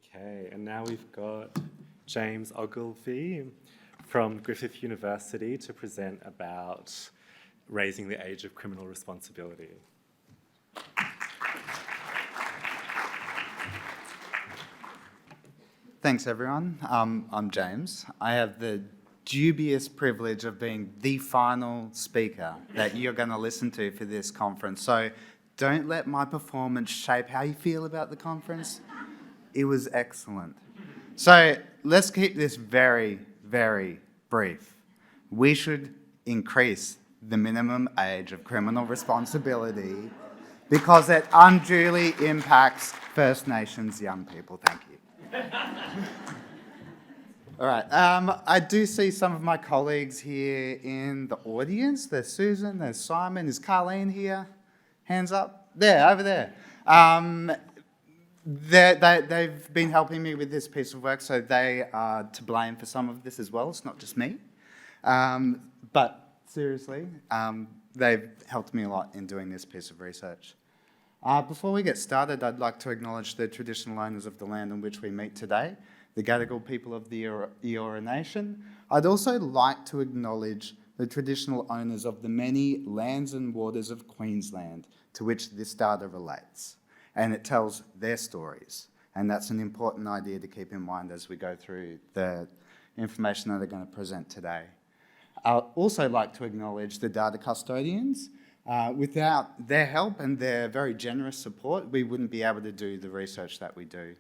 Okay, and now we've got James Ogilvie from Griffith University to present about raising the age of criminal responsibility. Thanks, everyone. I'm James. I have the dubious privilege of being the final speaker that you're going to listen to for this conference. So don't let my performance shape how you feel about the conference. It was excellent. So let's keep this very, very brief. We should increase the minimum age of criminal responsibility because it unduly impacts First Nations young people. Thank you. All right, I do see some of my colleagues here in the audience. There's Susan, there's Simon. Is Carleen here? Hands up. There, over there. They've been helping me with this piece of work, so they are to blame for some of this as well. It's not just me. But seriously, they've helped me a lot in doing this piece of research. Before we get started, I'd like to acknowledge the traditional owners of the land on which we meet today, the Gadigal people of the Eora Nation. I'd also like to acknowledge the traditional owners of the many lands and waters of Queensland to which this data relates, and it tells their stories. And that's an important idea to keep in mind as we go through the information that I'm going to present today. I'd also like to acknowledge the data custodians. Without their help and their very generous support, we wouldn't be able to do the research that we do.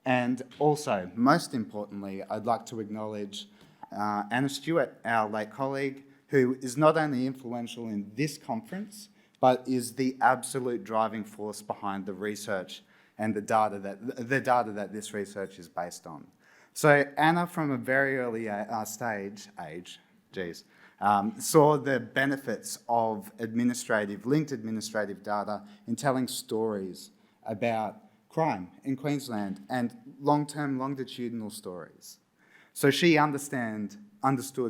And also, most importantly, I'd like to acknowledge Anna Stewart, our late colleague, who is not only influential in this conference, but is the absolute driving force behind the research and the data that this research is based on. So Anna, from a very early age, saw the benefits of linked administrative data in telling stories about crime in Queensland and long-term longitudinal stories. So she understood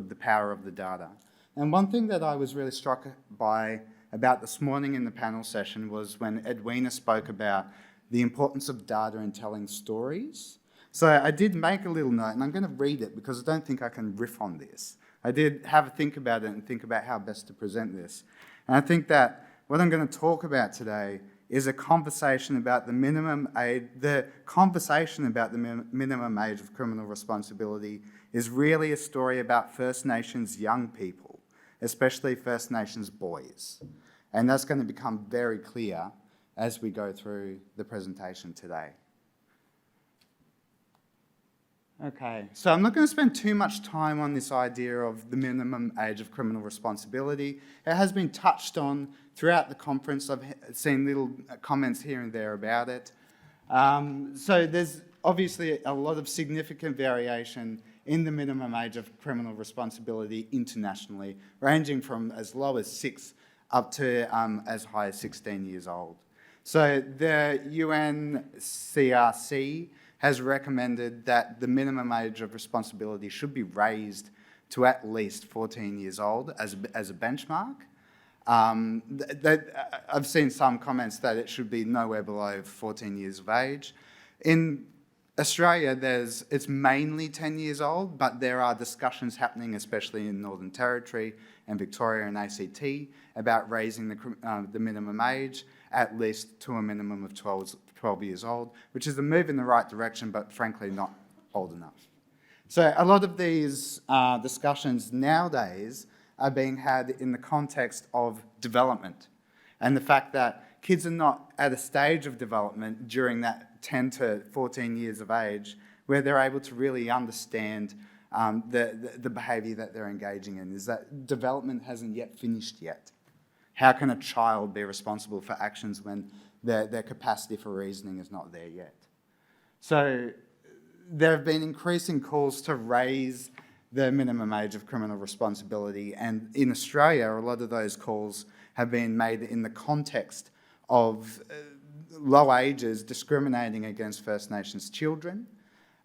the power of the data. And one thing that I was really struck by about this morning in the panel session was when Edwina spoke about the importance of data in telling stories. So I did make a little note, and I'm going to read it because I don't think I can riff on this. I did have a think about it and think about how best to present this. And I think that what I'm going to talk about today is a conversation about the minimum age. The conversation about the minimum age of criminal responsibility is really a story about First Nations young people, especially First Nations boys. And that's going to become very clear as we go through the presentation today. Okay, so I'm not going to spend too much time on this idea of the minimum age of criminal responsibility. It has been touched on throughout the conference. I've seen little comments here and there about it. So there's obviously a lot of significant variation in the minimum age of criminal responsibility internationally, ranging from as low as 6 up to as high as 16 years old. So the UNCRC has recommended that the minimum age of responsibility should be raised to at least 14 years old as a benchmark. I've seen some comments that it should be nowhere below 14 years of age. In Australia, it's mainly 10 years old, but there are discussions happening, especially in Northern Territory and Victoria and ACT, about raising the minimum age at least to a minimum of 12 years old, which is a move in the right direction, but frankly not old enough. So a lot of these discussions nowadays are being had in the context of development and the fact that kids are not at a stage of development during that 10 to 14 years of age where they're able to really understand the behaviour that they're engaging in, is that development hasn't yet finished yet. How can a child be responsible for actions when their capacity for reasoning is not there yet? So there have been increasing calls to raise the minimum age of criminal responsibility, and in Australia a lot of those calls have been made in the context of low ages discriminating against First Nations children,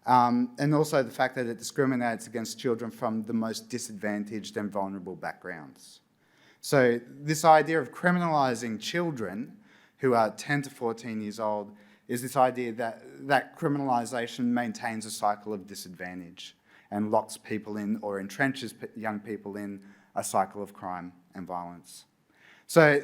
and also the fact that it discriminates against children from the most disadvantaged and vulnerable backgrounds. So this idea of criminalising children who are 10 to 14 years old is this idea that criminalisation maintains a cycle of disadvantage and locks people in or entrenches young people in a cycle of crime and violence. So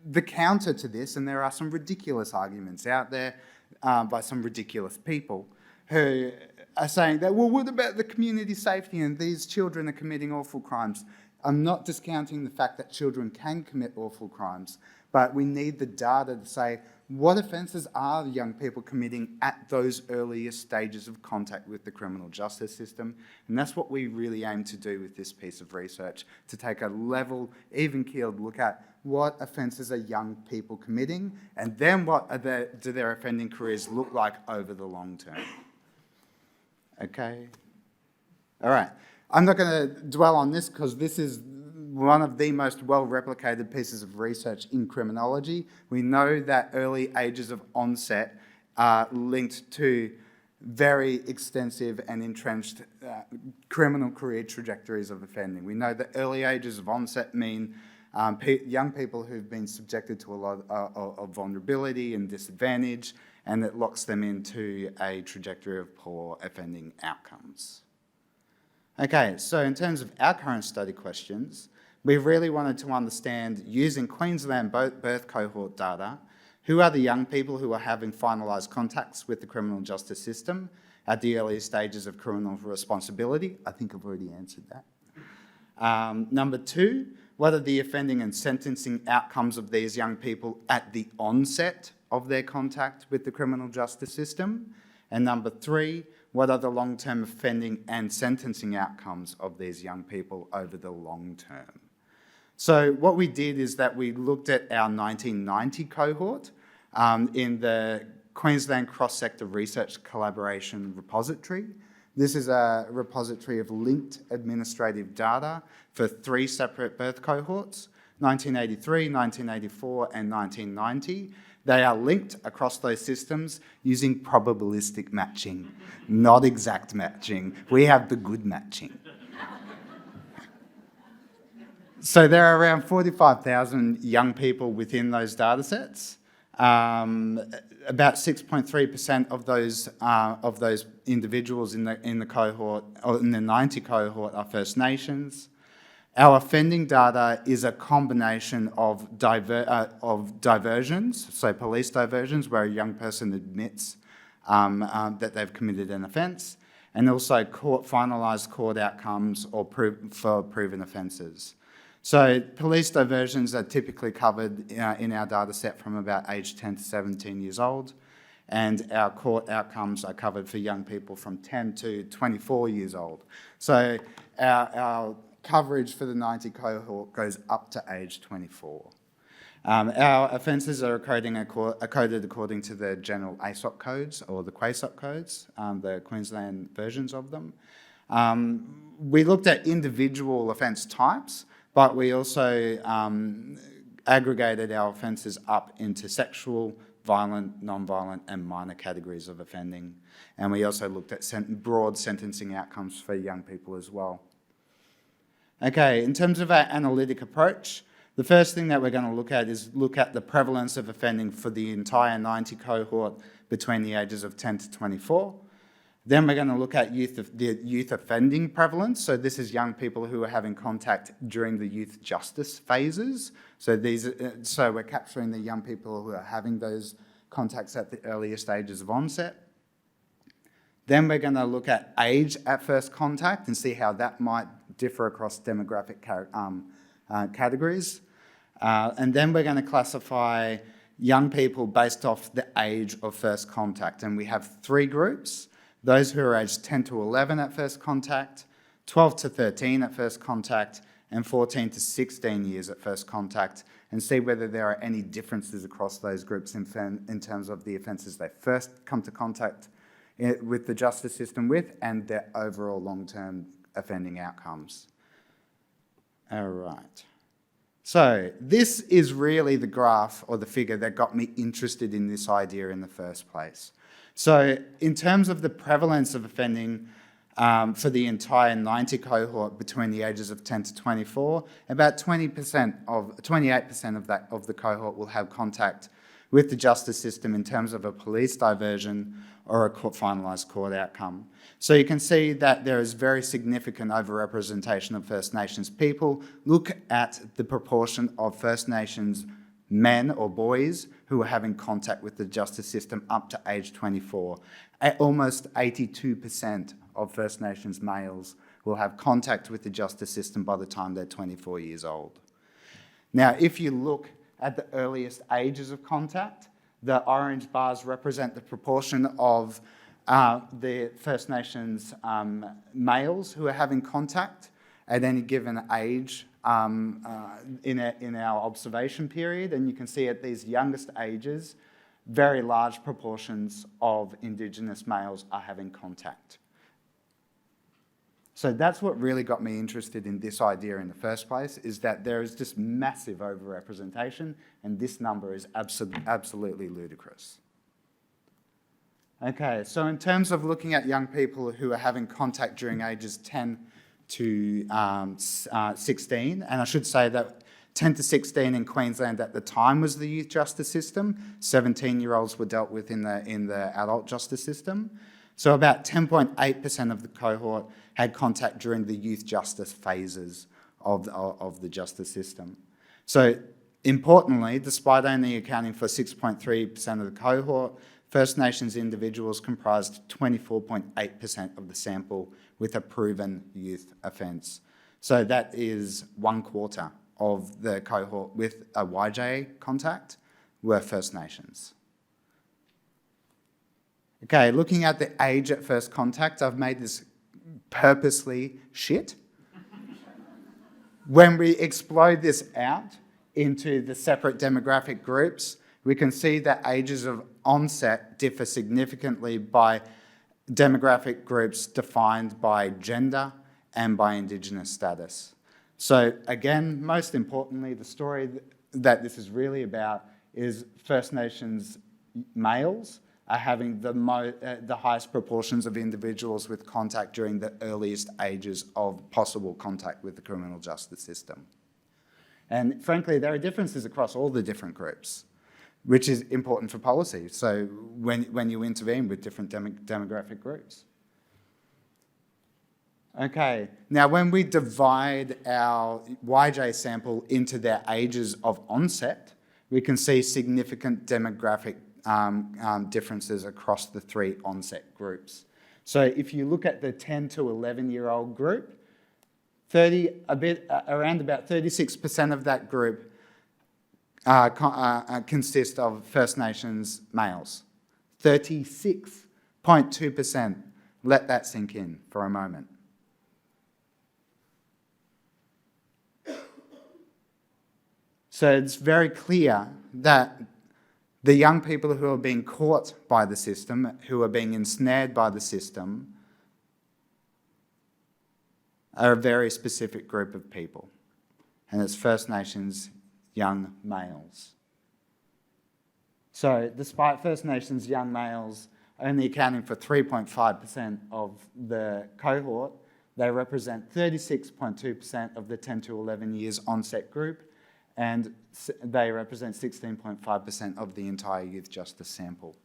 the counter to this, and there are some ridiculous arguments out there by some ridiculous people who are saying that, well, what about the community safety and these children are committing awful crimes? I'm not discounting the fact that children can commit awful crimes, but we need the data to say what offences are young people committing at those earliest stages of contact with the criminal justice system. And that's what we really aim to do with this piece of research, to take a level, even-keeled look at what offences are young people committing, and then what do their offending careers look like over the long term. Okay? All right. I'm not going to dwell on this because this is one of the most well-replicated pieces of research in criminology. We know that early ages of onset are linked to very extensive and entrenched criminal career trajectories of offending. We know that early ages of onset mean young people who've been subjected to a lot of vulnerability and disadvantage, and it locks them into a trajectory of poor offending outcomes. Okay, so in terms of our current study questions, we really wanted to understand, using Queensland birth cohort data, who are the young people who are having finalised contacts with the criminal justice system at the earliest stages of criminal responsibility. I think I've already answered that. Number two, what are the offending and sentencing outcomes of these young people at the onset of their contact with the criminal justice system? And number three, what are the long-term offending and sentencing outcomes of these young people over the long term? So what we did is that we looked at our 1990 cohort in the Queensland Cross-Sector Research Collaboration Repository. This is a repository of linked administrative data for 3 separate birth cohorts, 1983, 1984 and 1990. They are linked across those systems using probabilistic matching, not exact matching. We have the good matching. So there are around 45,000 young people within those data sets. About 6.3% of those individuals in the cohort, or in the 90 cohort, are First Nations. Our offending data is a combination of diversions, so police diversions, where a young person admits that they've committed an offence, and also finalised court outcomes or for proven offences. So police diversions are typically covered in our data set from about age 10 to 17 years old, and our court outcomes are covered for young people from 10 to 24 years old. So our coverage for the 90 cohort goes up to age 24. Our offences are coded according to the general ASOP codes or the QASOP codes, the Queensland versions of them. We looked at individual offence types, but we also aggregated our offences up into sexual, violent, non-violent and minor categories of offending. And we also looked at broad sentencing outcomes for young people as well. Okay, in terms of our analytic approach, the first thing that we're going to look at is the prevalence of offending for the entire 90 cohort between the ages of 10 to 24. Then we're going to look at the youth offending prevalence. So this is young people who are having contact during the youth justice phases. So we're capturing the young people who are having those contacts at the earliest stages of onset. Then we're going to look at age at first contact and see how that might differ across demographic categories. And then we're going to classify young people based off the age of first contact. And we have 3 groups: those who are aged 10 to 11 at first contact, 12 to 13 at first contact, and 14 to 16 years at first contact, and see whether there are any differences across those groups in terms of the offences they first come to contact with the justice system with and their overall long-term offending outcomes. All right. So this is really the graph or the figure that got me interested in this idea in the first place. So in terms of the prevalence of offending for the entire 90 cohort between the ages of 10 to 24, about 28% of the cohort will have contact with the justice system in terms of a police diversion or a finalised court outcome. So you can see that there is very significant overrepresentation of First Nations people. Look at the proportion of First Nations men or boys who are having contact with the justice system up to age 24. Almost 82% of First Nations males will have contact with the justice system by the time they're 24 years old. Now, if you look at the earliest ages of contact, the orange bars represent the proportion of the First Nations males who are having contact at any given age in our observation period. And you can see at these youngest ages, very large proportions of Indigenous males are having contact. So that's what really got me interested in this idea in the first place, is that there is just massive overrepresentation, and this number is absolutely ludicrous. Okay, so in terms of looking at young people who are having contact during ages 10 to 16, and I should say that 10 to 16 in Queensland at the time was the youth justice system. 17-year-olds were dealt with in the adult justice system. So about 10.8% of the cohort had contact during the youth justice phases of the justice system. So importantly, despite only accounting for 6.3% of the cohort, First Nations individuals comprised 24.8% of the sample with a proven youth offence. So that is 1/4 of the cohort with a YJ contact were First Nations. Okay, looking at the age at first contact, I've made this purposely shit. When we explode this out into the separate demographic groups, we can see that ages of onset differ significantly by demographic groups defined by gender and by Indigenous status. So again, most importantly, the story that this is really about is First Nations males are having the highest proportions of individuals with contact during the earliest ages of possible contact with the criminal justice system. And frankly, there are differences across all the different groups, which is important for policy. So when you intervene with different demographic groups. Okay, now when we divide our YJ sample into their ages of onset, we can see significant demographic differences across the three onset groups. So if you look at the 10 to 11-year-old group, around about 36% of that group consist of First Nations males. 36.2%. Let that sink in for a moment. So it's very clear that the young people who are being caught by the system, who are being ensnared by the system, are a very specific group of people. And it's First Nations young males. So despite First Nations young males only accounting for 3.5% of the cohort, they represent 36.2% of the 10 to 11 years onset group, and they represent 16.5% of the entire youth justice sample.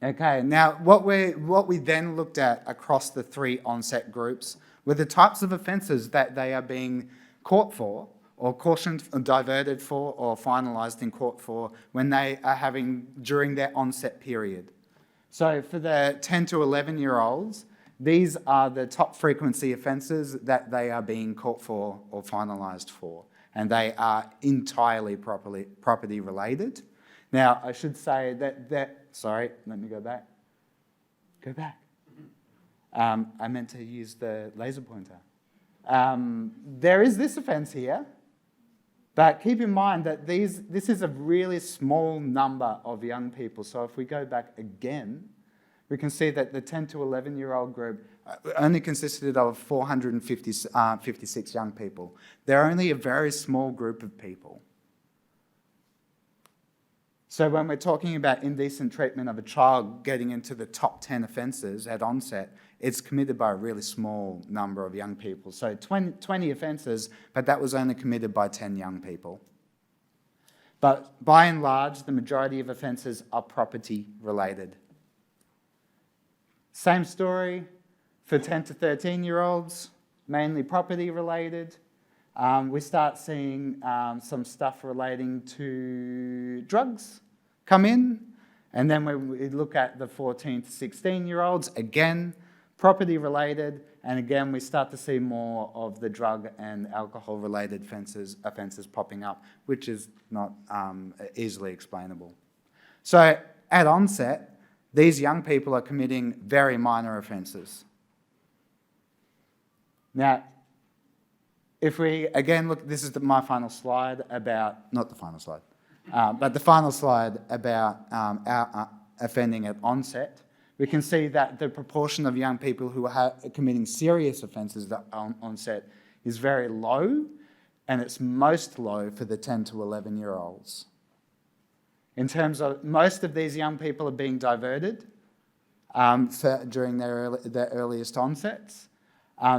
Okay, now what we then looked at across the three onset groups were the types of offences that they are being caught for, or cautioned, or diverted for, or finalised in court for when they are having during their onset period. So for the 10 to 11-year-olds, these are the top frequency offences that they are being caught for or finalised for, and they are entirely property related. Now, I should say sorry, let me go back. Go back. I meant to use the laser pointer. There is this offence here, but keep in mind that this is a really small number of young people. So if we go back again, we can see that the 10 to 11-year-old group only consisted of 456 young people. They're only a very small group of people. So when we're talking about indecent treatment of a child getting into the top 10 offences at onset, it's committed by a really small number of young people. So 20 offences, but that was only committed by 10 young people. But by and large, the majority of offences are property related. Same story for 10 to 13-year-olds, mainly property related. We start seeing some stuff relating to drugs come in. And then when we look at the 14 to 16-year-olds, again, property related. And again, we start to see more of the drug and alcohol related offences popping up, which is not easily explainable. So at onset, these young people are committing very minor offences. Now, if we again look, this is my final slide about, not the final slide, but the final slide about our offending at onset. We can see that the proportion of young people who are committing serious offences at onset is very low, and it's most low for the 10 to 11-year-olds. In terms of, most of these young people are being diverted during their earliest onsets.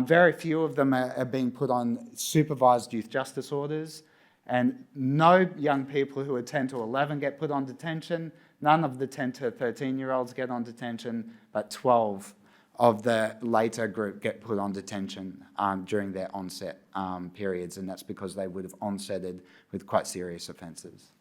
Very few of them are being put on supervised youth justice orders, and no young people who are 10 to 11 get put on detention. None of the 10 to 13-year-olds get on detention, but 12 of the later group get put on detention during their onset periods, and that's because they would have onsetted with quite serious offences.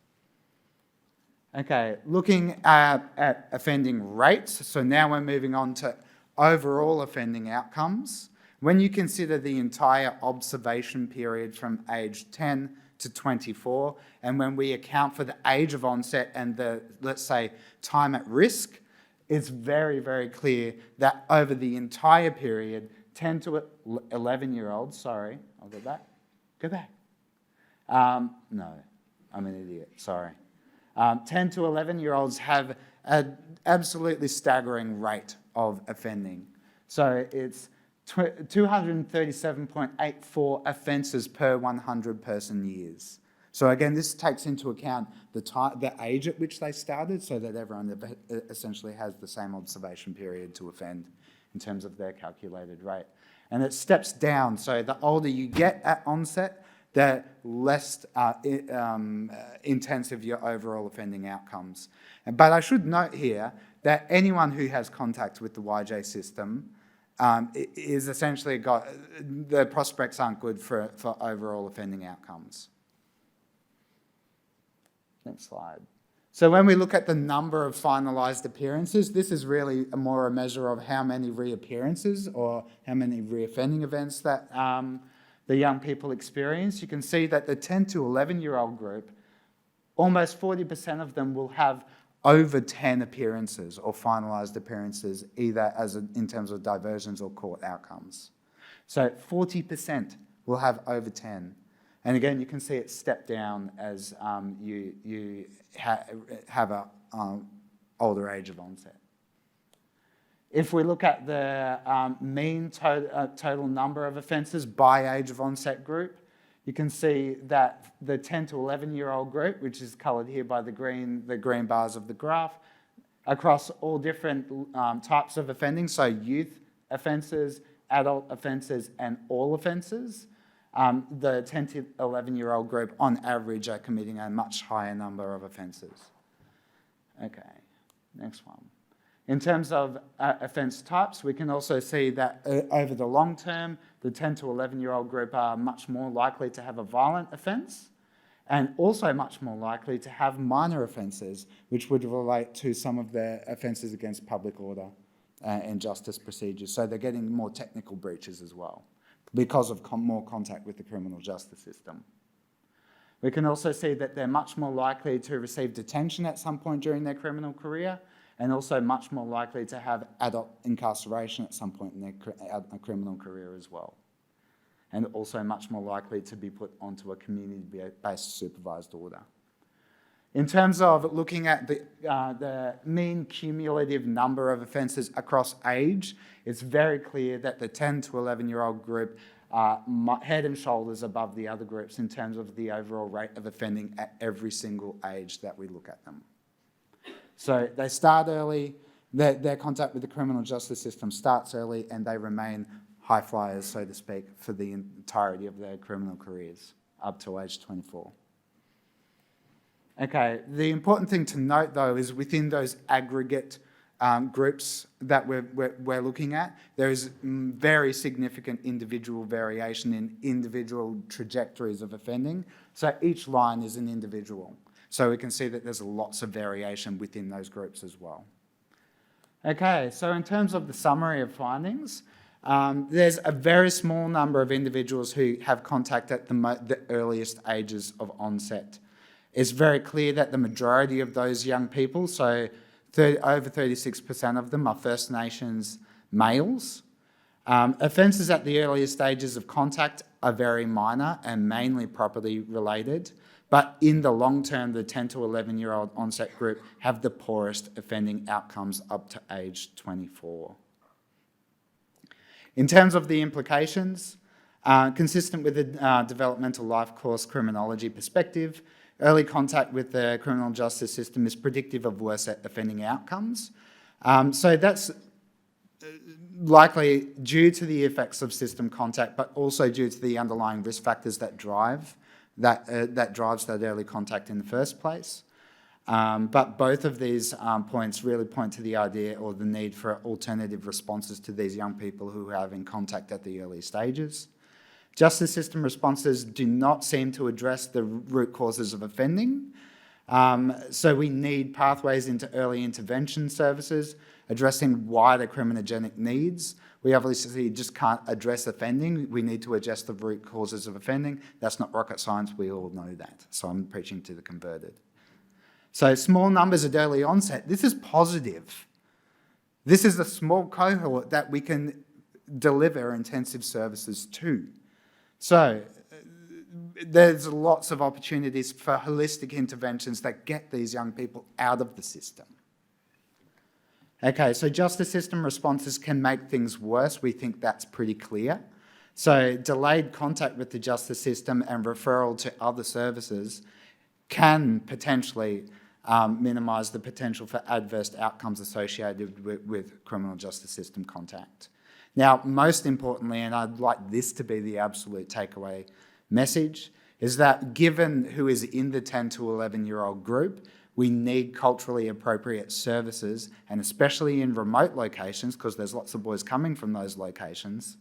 Okay, looking at offending rates, so now we're moving on to overall offending outcomes. When you consider the entire observation period from age 10 to 24, and when we account for the age of onset and the, let's say, time at risk, it's very, very clear that over the entire period, 10 to 11-year-olds, sorry, I'll go back. No, I'm an idiot, sorry. 10 to 11-year-olds have an absolutely staggering rate of offending. So it's 237.84 offences per 100 person years. So again, this takes into account the age at which they started, so that everyone essentially has the same observation period to offend in terms of their calculated rate. And it steps down, so the older you get at onset, the less intensive your overall offending outcomes. But I should note here that anyone who has contact with the YJ system is essentially the prospects aren't good for overall offending outcomes. Next slide. So when we look at the number of finalised appearances, this is really more a measure of how many reappearances or how many reoffending events that the young people experience. You can see that the 10 to 11-year-old group, almost 40% of them will have over 10 appearances or finalised appearances, either in terms of diversions or court outcomes. So 40% will have over 10. And again, you can see it step down as you have a older age of onset. If we look at the mean total number of offences by age of onset group, you can see that the 10 to 11-year-old group, which is coloured here by the green bars of the graph, across all different types of offending, so youth offences, adult offences, and all offences, the 10 to 11-year-old group, on average, are committing a much higher number of offences. Okay, next one. In terms of offence types, we can also see that over the long term, the 10 to 11-year-old group are much more likely to have a violent offence, and also much more likely to have minor offences, which would relate to some of the offences against public order and justice procedures. So they're getting more technical breaches as well, because of more contact with the criminal justice system. We can also see that they're much more likely to receive detention at some point during their criminal career, and also much more likely to have adult incarceration at some point in their criminal career as well. And also much more likely to be put onto a community-based supervised order. In terms of looking at the mean cumulative number of offences across age, it's very clear that the 10 to 11-year-old group are head and shoulders above the other groups in terms of the overall rate of offending at every single age that we look at them. So they start early, their contact with the criminal justice system starts early, and they remain high flyers, so to speak, for the entirety of their criminal careers, up to age 24. Okay, the important thing to note though is within those aggregate groups that we're looking at, there is very significant individual variation in individual trajectories of offending. So each line is an individual. So we can see that there's lots of variation within those groups as well. Okay, so in terms of the summary of findings, there's a very small number of individuals who have contact at the earliest ages of onset. It's very clear that the majority of those young people, so over 36% of them, are First Nations males. Offences at the earliest stages of contact are very minor and mainly property related, but in the long term, the 10 to 11-year-old onset group have the poorest offending outcomes up to age 24. In terms of the implications, consistent with the developmental life course criminology perspective, early contact with the criminal justice system is predictive of worse offending outcomes. So that's likely due to the effects of system contact, but also due to the underlying risk factors that drives that early contact in the first place. But both of these points really point to the idea or the need for alternative responses to these young people who are having contact at the early stages. Justice system responses do not seem to address the root causes of offending. So we need pathways into early intervention services, addressing wider criminogenic needs. We obviously just can't address offending. We need to address the root causes of offending. That's not rocket science. We all know that. So I'm preaching to the converted. So small numbers at early onset. This is positive. This is a small cohort that we can deliver intensive services to. So there's lots of opportunities for holistic interventions that get these young people out of the system. Okay, so justice system responses can make things worse. We think that's pretty clear. So delayed contact with the justice system and referral to other services can potentially minimise the potential for adverse outcomes associated with criminal justice system contact. Now, most importantly, and I'd like this to be the absolute takeaway message, is that given who is in the 10 to 11-year-old group, we need culturally appropriate services, and especially in remote locations, because there's lots of boys coming from those locations,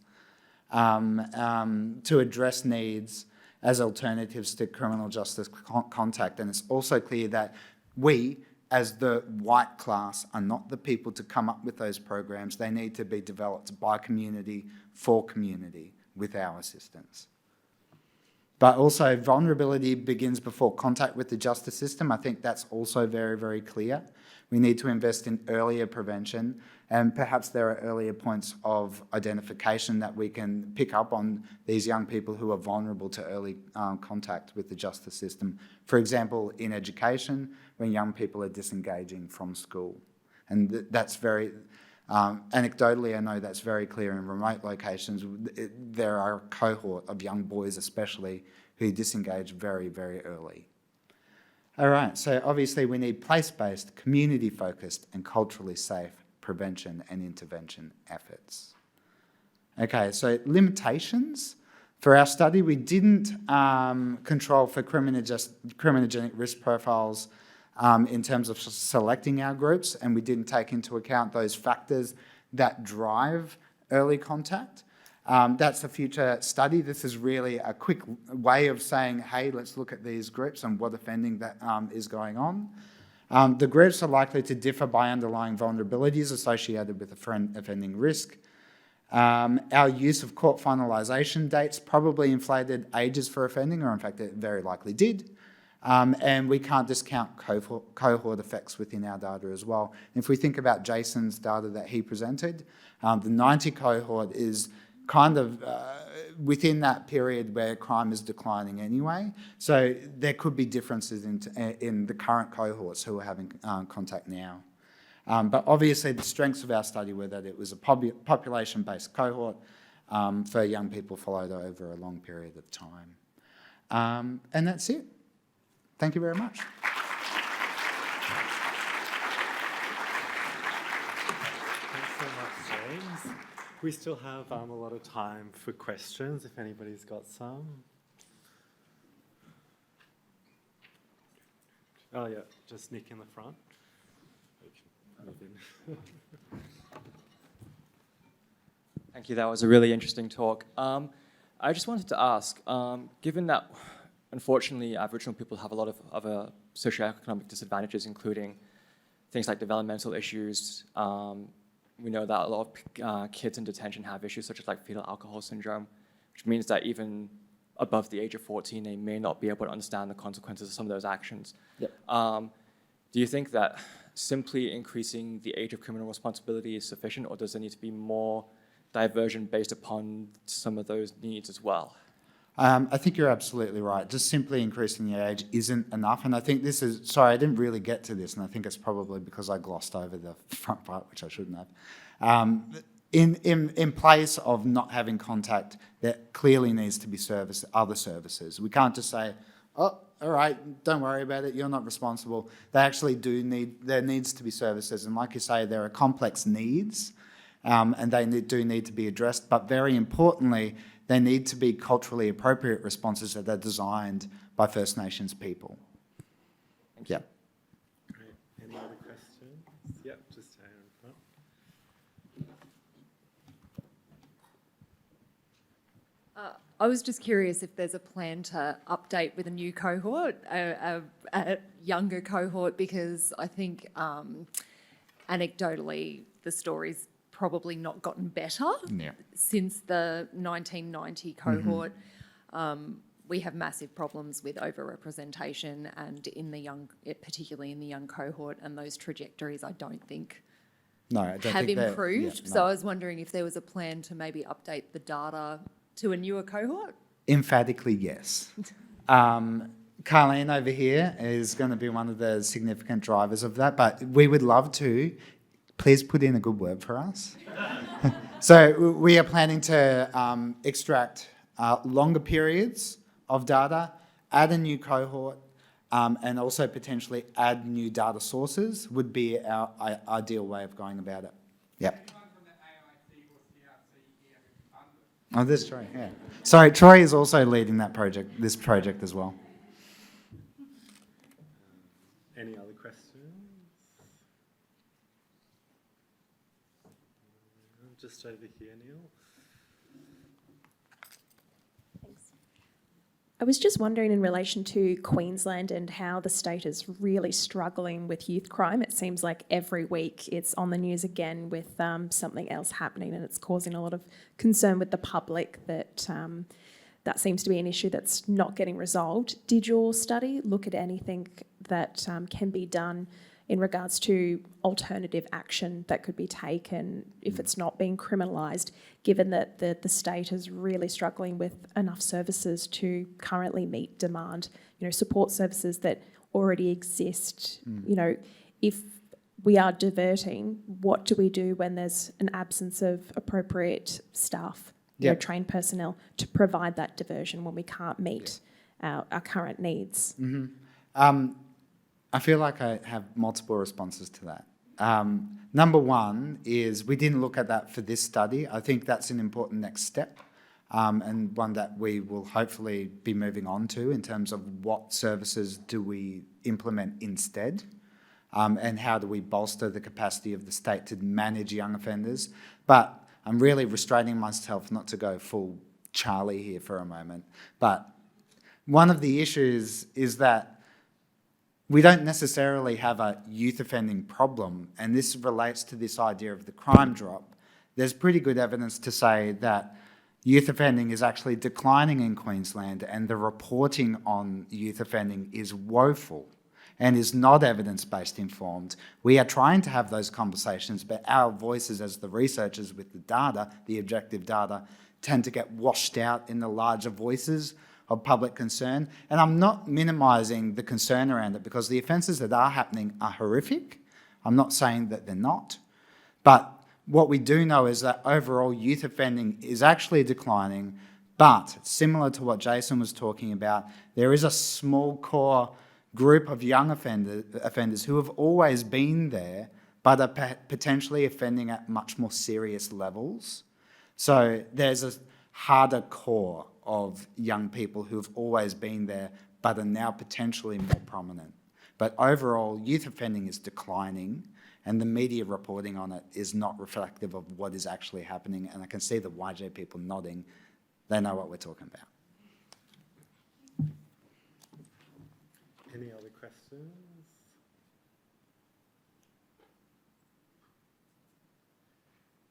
to address needs as alternatives to criminal justice contact. And it's also clear that we, as the white class, are not the people to come up with those programs. They need to be developed by community, for community, with our assistance. But also, vulnerability begins before contact with the justice system. I think that's also very, very clear. We need to invest in earlier prevention, and perhaps there are earlier points of identification that we can pick up on these young people who are vulnerable to early contact with the justice system. For example, in education, when young people are disengaging from school. And that's very, anecdotally, I know that's very clear in remote locations. There are a cohort of young boys especially who disengage very, very early. All right, so obviously we need place-based, community-focused and culturally safe prevention and intervention efforts. Okay, so limitations. For our study, we didn't control for criminogenic risk profiles in terms of selecting our groups, and we didn't take into account those factors that drive early contact. That's a future study. This is really a quick way of saying, hey, let's look at these groups and what offending that is going on. The groups are likely to differ by underlying vulnerabilities associated with offending risk. Our use of court finalisation dates probably inflated ages for offending, or in fact it very likely did. And we can't discount cohort effects within our data as well. If we think about Jason's data that he presented, the 90 cohort is kind of within that period where crime is declining anyway. So there could be differences in the current cohorts who are having contact now. But obviously the strengths of our study were that it was a population-based cohort for young people followed over a long period of time. And that's it. Thank you very much. Thanks so much, James. We still have a lot of time for questions if anybody's got some. Oh yeah, just Nick in the front. Thank you. That was a really interesting talk. I just wanted to ask, given that unfortunately Aboriginal people have a lot of other socioeconomic disadvantages, including things like developmental issues, we know that a lot of kids in detention have issues such as like fetal alcohol syndrome, which means that even above the age of 14, they may not be able to understand the consequences of some of those actions. Yep. Do you think that simply increasing the age of criminal responsibility is sufficient, or does there need to be more diversion based upon some of those needs as well? I think you're absolutely right. Just simply increasing the age isn't enough. And I think this is, sorry, I didn't really get to this, and I think it's probably because I glossed over the front part, which I shouldn't have. In place of not having contact, there clearly needs to be other services. We can't just say, oh, all right, don't worry about it, you're not responsible. They actually there needs to be services. And like you say, there are complex needs, and they do need to be addressed. But very importantly, they need to be culturally appropriate responses that are designed by First Nations people. Thank you. Yep. Great. Any other questions? Yep, just here in front. I was just curious if there's a plan to update with a new cohort, a younger cohort, because I think anecdotally the story's probably not gotten better since the 1990 cohort. We have massive problems with overrepresentation, and particularly in the young cohort, and those trajectories I don't think have improved. So I was wondering if there was a plan to maybe update the data to a newer cohort? Emphatically, yes. Carleen over here is going to be one of the significant drivers of that, but we would love to. Please put in a good word for us. So we are planning to extract longer periods of data, add a new cohort, and also potentially add new data sources would be our ideal way of going about it. Yep. Oh, that's Troy, yeah. Sorry, Troy is also leading this project as well. Any other questions? Just over here, Neil. I was just wondering in relation to Queensland and how the state is really struggling with youth crime. It seems like every week it's on the news again with something else happening, and it's causing a lot of concern with the public that that seems to be an issue that's not getting resolved. Did your study look at anything that can be done in regards to alternative action that could be taken if it's not being criminalised, given that the state is really struggling with enough services to currently meet demand, support services that already exist. If we are diverting, what do we do when there's an absence of appropriate staff, trained personnel to provide that diversion when we can't meet our current needs? I feel like I have multiple responses to that. Number one is we didn't look at that for this study. I think that's an important next step, and one that we will hopefully be moving on to in terms of what services do we implement instead, and how do we bolster the capacity of the state to manage young offenders. But I'm really restraining myself not to go full Charlie here for a moment. But one of the issues is that we don't necessarily have a youth offending problem, and this relates to this idea of the crime drop. There's pretty good evidence to say that youth offending is actually declining in Queensland, and the reporting on youth offending is woeful and is not evidence-based informed. We are trying to have those conversations, but our voices as the researchers with the data, the objective data, tend to get washed out in the larger voices of public concern. And I'm not minimising the concern around it, because the offences that are happening are horrific. I'm not saying that they're not. But what we do know is that overall youth offending is actually declining, but similar to what Jason was talking about, there is a small core group of young offenders who have always been there, but are potentially offending at much more serious levels. So there's a harder core of young people who've always been there but are now potentially more prominent. But overall, youth offending is declining, and the media reporting on it is not reflective of what is actually happening. And I can see the YJ people nodding. They know what we're talking about. Any other questions?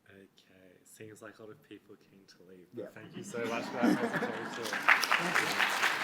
Okay, seems like a lot of people keen to leave. But thank you so much for that presentation.